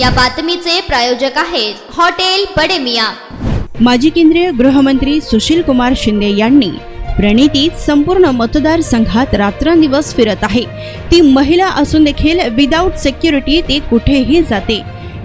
या बातमीचे प्रायोजक आहेत हॉटेल बडे मियां। माजी केंद्रीय गृहमंत्री सुशील कुमार शिंदे यांनी प्रणिती संपूर्ण मतदारसंघात रात्रंदिवस फिरत आहे। ती महिला असून देखील विदाउट सिक्युरिटी ती कुठेही जाते।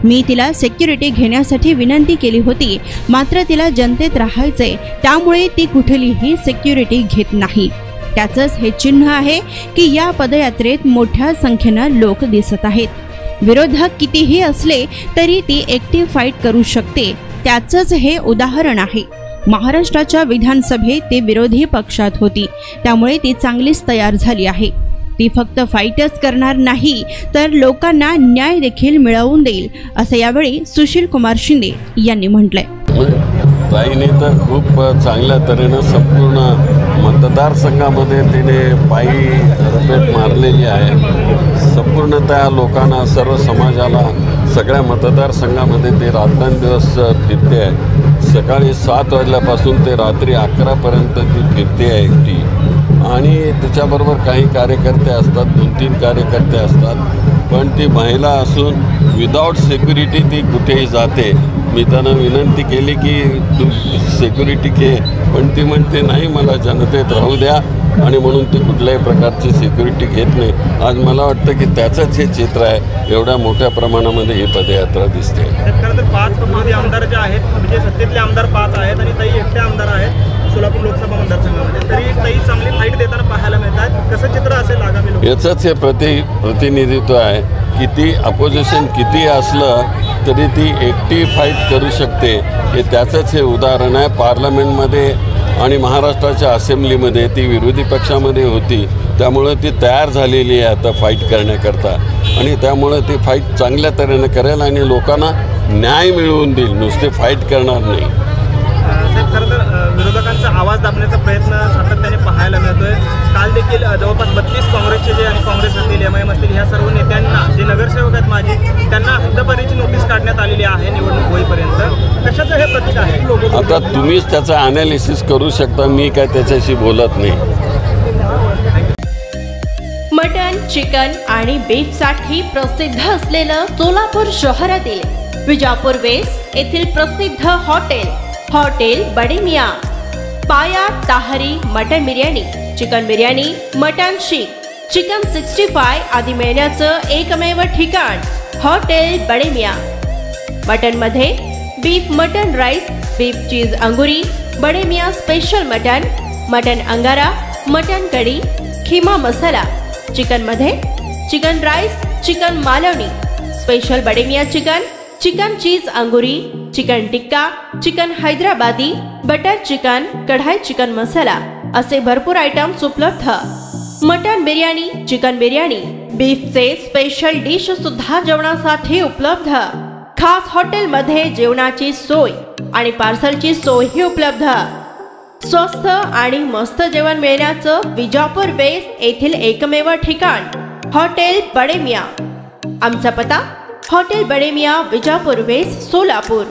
मी तिला सिक्युरिटी घेण्यासाठी विनंती केली होती, मात्र तिला जनतेत राहायचे, त्यामुळे ती कुठलीही सिक्युरिटी घेत नाही। त्याचंच हे चिन्ह आहे की या पदयात्रेत मोठ्या संख्येने लोक दिसत आहेत। विरोधक कितीही असले तरी ती एकटी फाईट करू शकते, त्याचंच हे उदाहरण आहे। महाराष्ट्राच्या विधानसभेत ती विरोधी पक्षात होती, त्यामुळे ती चांगलीच तयार झाली आहे। ती फक्त फाईटच करणार नाही तर लोकांना न्याय देखील मिळवून देईल, असं यावेळी सुशील कुमार शिंदे यांनी म्हटलंय। ताईने तर खूप चांगल्या तऱ्हेने संपूर्ण मतदारसंघामध्ये तिने पायी रपेट मारलेली आहे। संपूर्ण त्या लोकांना, सर्व समाजाला, सगळ्या मतदारसंघामध्ये ते रात्रंदिवस फिरते आहे। सकाळी 7 वाजल्यापासून ते रात्री 11पर्यंत ती फिरते आहे एकटी, आणि त्याच्याबरोबर काही कार्यकर्ते असतात, 2-3 कार्यकर्ते असतात, पण ती महिला असून विदाउट सिक्युरिटी ती कुठेही जाते। मी त्यांना विनंती केली की तू सिक्युरिटी घे, पण ती म्हणते नाही, मला जनतेत राहू द्या, आणि म्हणून ती कुठल्याही प्रकारची सिक्युरिटी घेत नाही। आज मला वाटतं की त्याचंच हे चित्र आहे। एवढ्या मोठ्या प्रमाणामध्ये ही पदयात्रा दिसते। खरं तर 5 मोदी आमदार जे आहेत, म्हणजे सत्तेतले आमदार 5 आहेत आणि ताई एकटे आमदार आहेत सोलापूर लोकसभा मतदारसंघामध्ये, तरी ताई चांगली फाईट देताना पाहायला मिळतात। कसं चित्र असेल आगामी लोक? याचंच हे प्रतिनिधित्व आहे की ती अपोजिशन किती असलं तरी ती एकटी फाईट करू शकते। हे त्याचंच हे उदाहरण आहे। पार्लमेंटमध्ये आणि महाराष्ट्राच्या असेंब्लीमध्ये ती विरोधी पक्षामध्ये होती, त्यामुळे ती तयार झालेली आहे आता फाईट करण्याकरता, आणि त्यामुळे ती फाईट चांगल्या तऱ्हेने करेल आणि लोकांना न्याय मिळवून देईल, नुसते फाईट करणार नाही। साहेब, खरं तर विरोधकांचा आवाज दाबण्याचा प्रयत्न सातत्याने पाहायला मिळतोय। काल देखील जवळपास 32 काँग्रेसचे जे आणि काँग्रेस असतील, MIM असतील, ह्या सर्व नेत्यांना, जे नगरसेवक आहेत माझे, त्यांना हद्दपारीची नोटीस काढण्यात आलेली आहे निवडणूक होईपर्यंत। कशाचं हे प्रतीक आहे? आता तुम्हीच त्याचं ॲनालिसिस करू शकता, मी काय त्याच्याशी बोलत नाही। मटन, चिकन आणि बीफसाठी प्रसिद्ध असलेलं सोलापूर शहरातील विजापूर वेस्ट येथील प्रसिद्ध hotel Bade Miyan. Paya, tahri, mutton biryani, chicken biryani, mutton seekh, chicken 65 आदी मिळण्याचं एकमेव ठिकाण हॉटेल बडे मियां। मटन मध्ये beef mutton rice, beef cheese angoori, Bade Miyan special mutton, mutton angara, mutton kadhi, keema masala. Chicken मध्ये chicken rice, chicken Malvani, special Bade Miyan chicken, chicken cheese angoori, chicken tikka, chicken Hyderabadi, butter chicken, kadai chicken masala असे भरपूर आयटम्स उपलब्ध। मटन बिर्याणी, चिकन बिर्याणी, बीफचे स्पेशल डिश सुद्धा जेवणासाठी उपलब्ध। खास हॉटेलमध्ये जेवणाची सोय आणि पार्सलची सोयही उपलब्ध। स्वस्त आणि मस्त जेवण मिळण्याचं विजापूर वेस्ट येथील एकमेव ठिकाण हॉटेल बडे मियां। आमचा पत्ता हॉटेल बडे मियां, विजापूर वेस्ट, सोलापूर।